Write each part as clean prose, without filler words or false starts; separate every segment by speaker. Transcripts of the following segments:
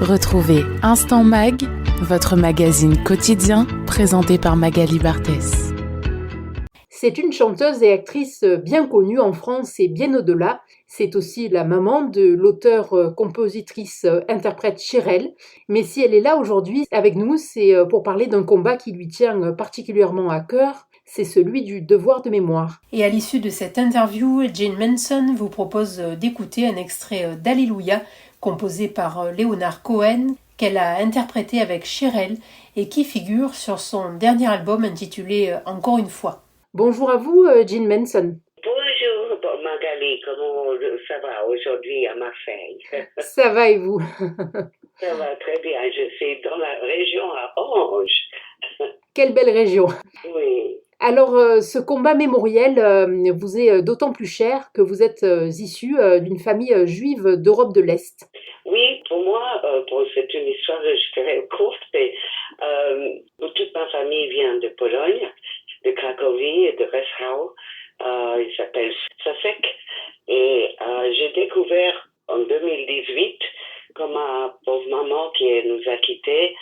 Speaker 1: Retrouvez Instant Mag, votre magazine quotidien présenté par Magali Barthès.
Speaker 2: C'est une chanteuse et actrice bien connue en France et bien au-delà. C'est aussi la maman de l'auteure-compositrice-interprète Cherelle. Mais si elle est là aujourd'hui avec nous, c'est pour parler d'un combat qui lui tient particulièrement à cœur. C'est celui du devoir de mémoire. Et à l'issue de cette interview, Jane Manson vous propose d'écouter un extrait d'Alléluia, composé par Leonard Cohen, qu'elle a interprété avec Cherelle et qui figure sur son dernier album intitulé Encore une fois. Bonjour à vous, Jane Manson.
Speaker 3: Bonjour Magali, comment ça va aujourd'hui à Marseille?
Speaker 2: Ça va et vous?
Speaker 3: Ça va très bien, je suis dans la région à Orange.
Speaker 2: Quelle belle région!
Speaker 3: Oui.
Speaker 2: Alors, ce combat mémoriel vous est d'autant plus cher que vous êtes issu d'une famille juive d'Europe de l'Est.
Speaker 3: Oui, pour moi, c'est une histoire, je dirais, courte, mais toute ma famille vient de Pologne, de Cracovie et de Breslau. Il s'appelle Sasek. Et j'ai découvert en 2018, comme ma pauvre maman qui nous a quittés,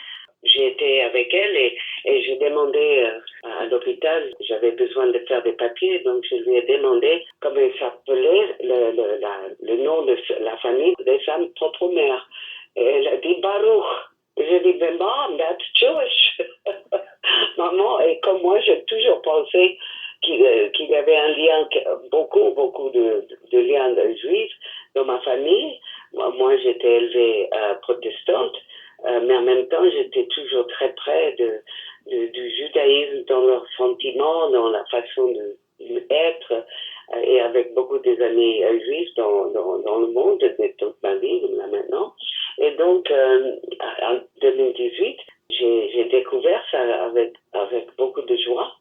Speaker 3: j'ai été avec elle et j'ai demandé à l'hôpital, j'avais besoin de faire des papiers, donc je lui ai demandé comment il s'appelait, le nom de la famille de sa propre mère. Et elle a dit Baruch. J'ai dit, mais Mom, that's Jewish. Maman, et comme moi, j'ai toujours pensé qu'il y avait un lien, beaucoup de liens juifs dans ma famille. Moi j'étais élevée protestante, mais en même temps, j'étais toujours très près du judaïsme dans leurs sentiments, dans la façon d'être, et avec beaucoup des amis juifs dans le monde de toute ma vie, là maintenant. Et donc, en 2018, j'ai découvert ça avec beaucoup de joie.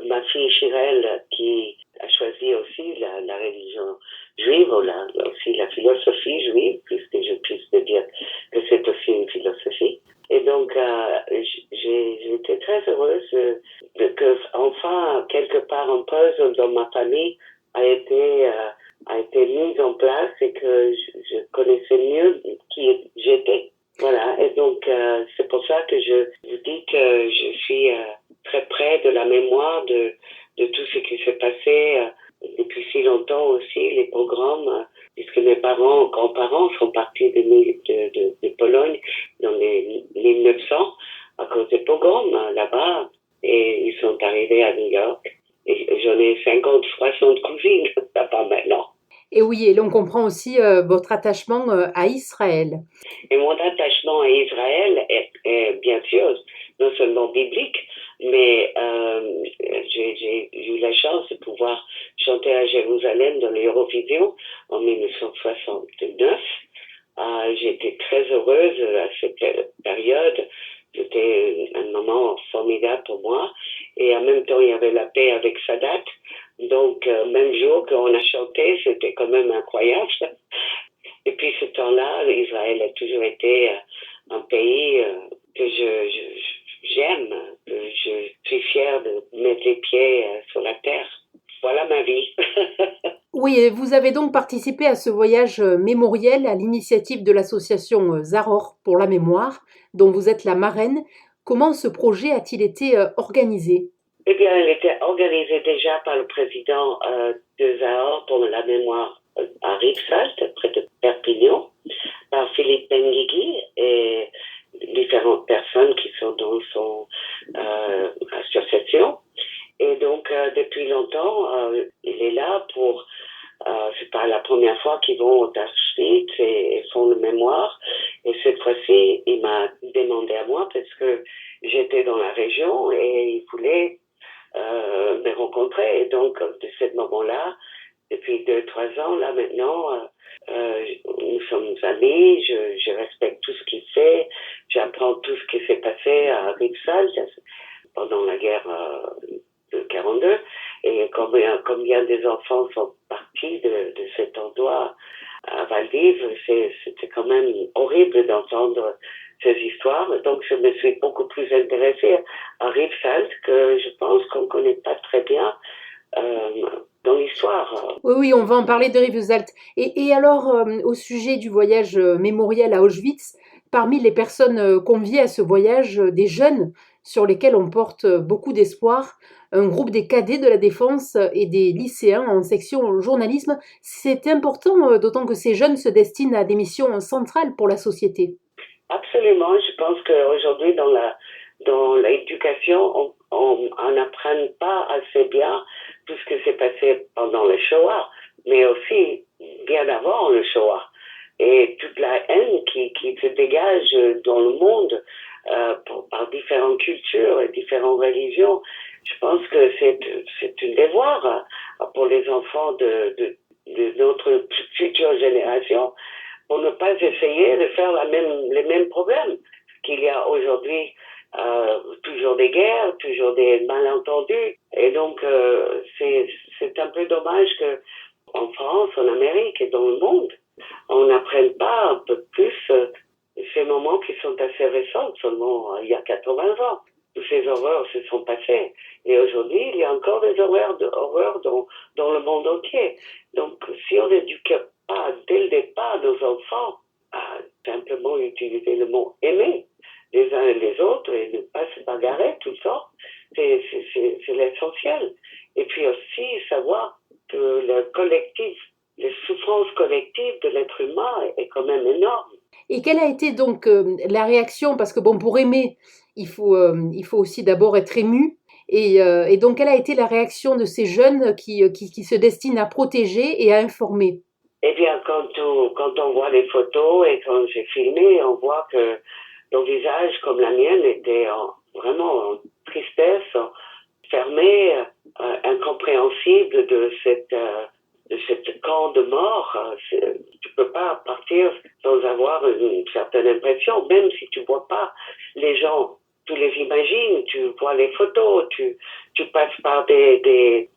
Speaker 3: Ma fille Cherelle, qui a choisi aussi la religion juive, ou aussi la philosophie juive, puisque je puisse dire que c'est aussi une philosophie. Et donc, j'étais très heureuse que, enfin, quelque part, un puzzle dans ma famille a été mise en place et que je connaissais mieux qui j'étais. Voilà, et donc c'est pour ça que je vous dis que je suis très près de la mémoire de tout ce qui s'est passé depuis si longtemps aussi, les pogroms, puisque mes grands-parents sont partis de Pologne dans les 1900 à cause des pogroms là-bas, et ils sont arrivés à New York. Et j'en ai 50, 60 cousines là-bas maintenant.
Speaker 2: Et oui, et l'on comprend aussi votre attachement à Israël.
Speaker 3: Et mon attachement à Israël est bien sûr non seulement biblique, mais j'ai eu la chance de pouvoir chanter à Jérusalem dans l'Eurovision en 1969. J'étais très heureuse à cette période. C'était un moment formidable pour moi. Et en même temps, il y avait la paix avec Sadat. Donc, même jour qu'on a chanté, c'était quand même incroyable. Et puis, ce temps-là, Israël a toujours été un pays que j'aime, que je suis fière de mettre les pieds sur la terre. Voilà ma vie.
Speaker 2: Oui, et vous avez donc participé à ce voyage mémoriel à l'initiative de l'association Zaror pour la mémoire, dont vous êtes la marraine. Comment ce projet a-t-il été organisé?
Speaker 3: Eh bien, il était organisé déjà par le président de Zahor pour la mémoire à Rivesaltes, près de Perpignan, par Philippe Benguigui et différentes personnes qui sont dans son association. Et donc, depuis longtemps, il est là pour... c'est pas la première fois qu'ils vont au Auschwitz et font le mémoire. Et cette fois-ci, il m'a demandé à moi parce que j'étais dans la région et il voulait me rencontrer. Et donc, de ce moment-là, depuis 2-3 ans, là maintenant, nous sommes amis, je respecte tout ce qu'il fait, j'apprends tout ce qui s'est passé à Rivesaltes pendant la guerre de 42, et combien des enfants sont partis de cet endroit à Valdiv, c'était quand même horrible d'entendre ces histoires. Donc je me suis beaucoup plus intéressée à Rivesaltes que je pense qu'on ne connaît pas très bien dans l'histoire.
Speaker 2: Oui, on va en parler de Rivesaltes. Et alors, au sujet du voyage mémoriel à Auschwitz, parmi les personnes conviées à ce voyage, des jeunes sur lesquels on porte beaucoup d'espoir, un groupe des cadets de la défense et des lycéens en section journalisme. C'est important, d'autant que ces jeunes se destinent à des missions centrales pour la société.
Speaker 3: Absolument. Je pense qu'aujourd'hui, dans l'éducation, on n'apprend pas assez bien tout ce qui s'est passé pendant le Shoah, mais aussi bien avant le Shoah. Et toute la haine qui se dégage dans le monde par différentes cultures et différentes religions. Je pense que c'est un devoir pour les enfants de notre future génération pour ne pas essayer de faire les mêmes problèmes qu'il y a aujourd'hui. Toujours des guerres, toujours des malentendus. Et donc, c'est un peu dommage que en France, en Amérique et dans le monde, on n'apprenne pas un peu plus ces moments qui sont assez récents, seulement il y a 80 ans. Toutes ces horreurs se sont passées. Et aujourd'hui, il y a encore des horreurs dans le monde entier. Donc, si on n'éduque pas dès le départ nos enfants à simplement utiliser le mot aimer les uns et les autres et ne pas se bagarrer tout le temps, c'est l'essentiel. Et puis aussi savoir que le collectif, les souffrances collectives de l'être humain est quand même énorme.
Speaker 2: Et quelle a été donc la réaction? Parce que bon, pour aimer, il faut aussi d'abord être ému. Et donc, quelle a été la réaction de ces jeunes qui se destinent à protéger et à informer?
Speaker 3: Eh bien, quand on voit les photos et quand j'ai filmé, on voit que nos visages, comme la mienne, étaient vraiment en tristesse, fermés, incompréhensibles de cette camp de mort. Tu peux pas partir sans avoir une certaine impression, même si tu vois pas les gens. Tu les imagines, tu vois les photos, tu passes par des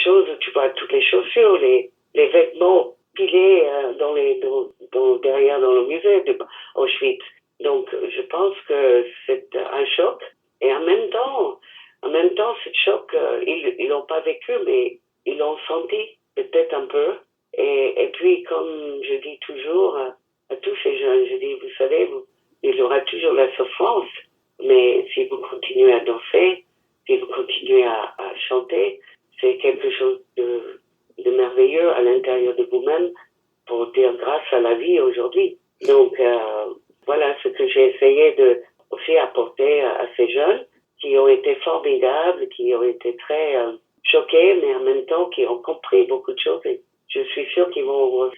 Speaker 3: choses, tu vois toutes les chaussures, les vêtements pilés derrière dans le musée d'Auschwitz. Donc, je pense que c'est un choc. Et en même temps, ce choc, ils l'ont pas vécu, mais ils l'ont senti peut-être un peu. Et puis, comme je dis toujours à tous ces jeunes, je dis, vous savez, il y aura toujours la souffrance, mais si vous continuez à danser, si vous continuez à chanter, c'est quelque chose de merveilleux à l'intérieur de vous-même pour dire grâce à la vie aujourd'hui. Donc, voilà ce que j'ai essayé de aussi apporter à ces jeunes qui ont été formidables, qui ont été très choqués, mais en même temps qui ont compris beaucoup de choses. Et je suis sûre qu'ils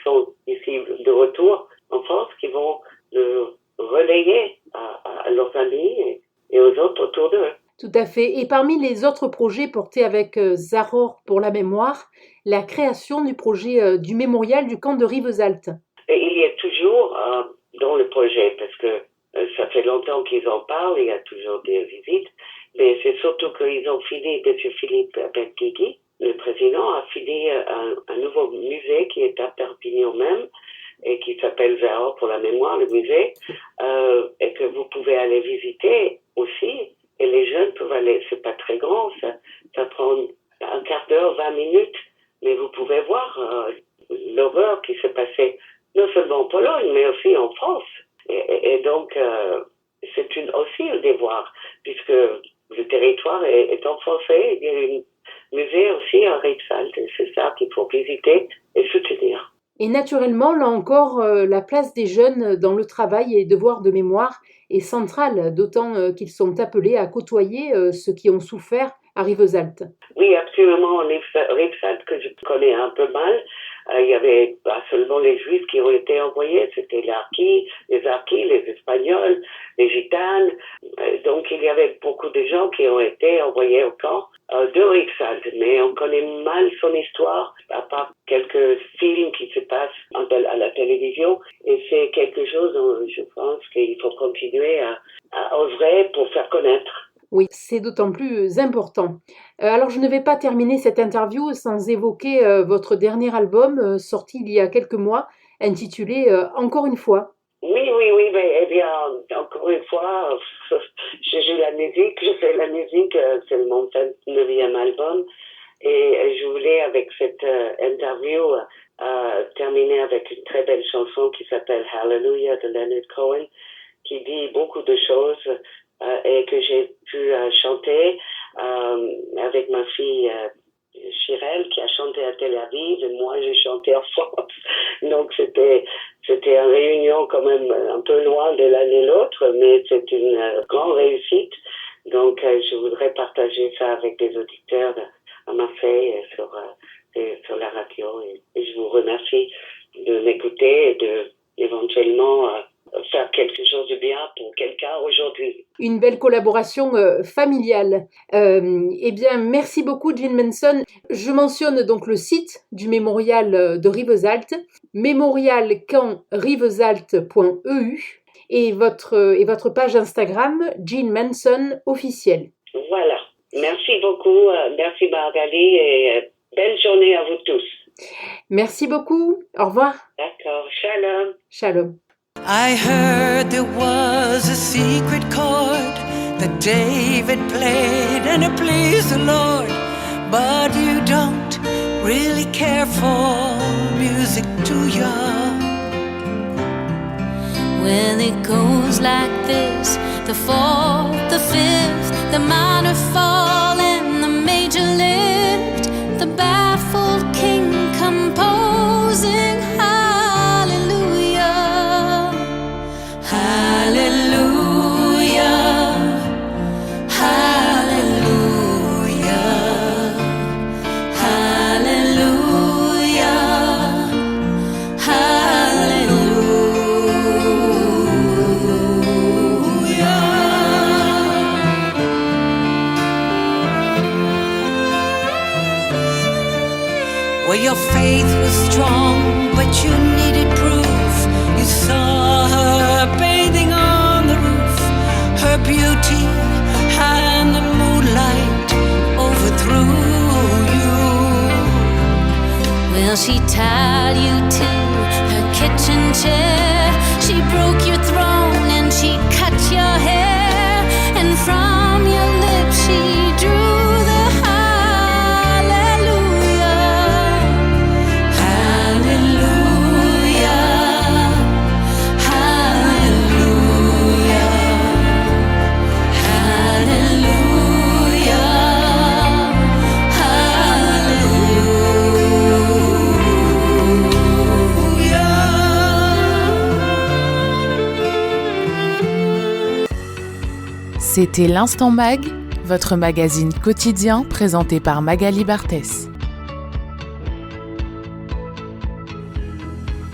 Speaker 3: sont ici de retour en France, qu'ils vont le relayer à leurs amis et aux autres autour d'eux.
Speaker 2: Tout à fait. Et parmi les autres projets portés avec Zahor pour la mémoire, la création du projet du mémorial du camp de Rivesaltes.
Speaker 3: Et il y a toujours dans le projet, parce que ça fait longtemps qu'ils en parlent, il y a toujours des visites, mais c'est surtout qu'ils ont fini, M. Philippe Benguigui, le président, a fini un nouveau musée qui est à Perpignan même, et qui s'appelle Zahor pour la mémoire, le musée, et que vous pouvez aller visiter aussi. Et les jeunes peuvent aller, c'est pas très grand, ça prend un quart d'heure, 20 minutes, mais vous pouvez voir l'horreur qui s'est passée non seulement en Pologne, mais aussi en France. Et donc, c'est aussi un devoir, puisque le territoire est enfoncé. Il y a un musée aussi à Rivesaltes, et c'est ça qu'il faut visiter et soutenir.
Speaker 2: Et naturellement, là encore, la place des jeunes dans le travail et les devoirs de mémoire est centrale, d'autant qu'ils sont appelés à côtoyer ceux qui ont souffert à Rivesaltes.
Speaker 3: Oui, absolument. Rivesaltes, que je connais un peu mal, il y avait pas seulement les Juifs qui ont été envoyés, c'était les Harkis, les Espagnols, les Gitanes. Donc, il y avait beaucoup de gens qui ont été envoyés au camp de Rivesaltes. Mais on connaît mal son histoire, à part quelques films qui se passent à la télévision. Et c'est quelque chose dont je pense qu'il faut continuer à œuvrer pour faire connaître.
Speaker 2: Oui, c'est d'autant plus important. Alors, je ne vais pas terminer cette interview sans évoquer votre dernier album sorti il y a quelques mois, intitulé Encore une fois.
Speaker 3: Oui, mais eh bien, encore une fois, je joue la musique, je fais la musique, c'est mon 9e album, et je voulais, avec cette interview, terminer avec une très belle chanson qui s'appelle Hallelujah de Leonard Cohen, qui dit beaucoup de choses et que j'ai pu chanter avec ma fille Chirel qui a chanté à Tel Aviv et moi j'ai chanté en France. Donc c'était une réunion quand même un peu loin de l'un et l'autre, mais c'est une grande réussite. Donc je voudrais partager ça avec des auditeurs à Marseille sur la radio et je vous remercie de m'écouter et de éventuellement faire quelque chose de bien pour quelqu'un aujourd'hui.
Speaker 2: Une belle collaboration familiale. Eh bien, merci beaucoup, Jean Manson. Je mentionne donc le site du mémorial de Rivesaltes, mémorial-camp-rivesaltes.eu et votre page Instagram, Jean Manson officiel.
Speaker 3: Voilà. Merci beaucoup. Merci Magali et belle journée à vous tous.
Speaker 2: Merci beaucoup. Au revoir.
Speaker 3: D'accord. Shalom.
Speaker 2: Shalom.
Speaker 4: I heard there was a secret chord that David played and it pleased the Lord. But you don't really care for music, do ya?
Speaker 5: Well, it goes like this: the fourth, the fifth, the minor fall and the major lift, the baffled king composing hallelujah, hallelujah, hallelujah, hallelujah,
Speaker 4: Well, your faith was strong, but you needed proof. You saw her bathing on the roof. Her beauty and the moonlight overthrew you.
Speaker 5: Well, she tied you to her kitchen chair. She broke your throne and she cut your hair. And from your lips she drew the hallelujah, hallelujah, hallelujah, hallelujah,
Speaker 1: C'était l'Instant Mag, votre magazine quotidien présenté par Magali Barthès.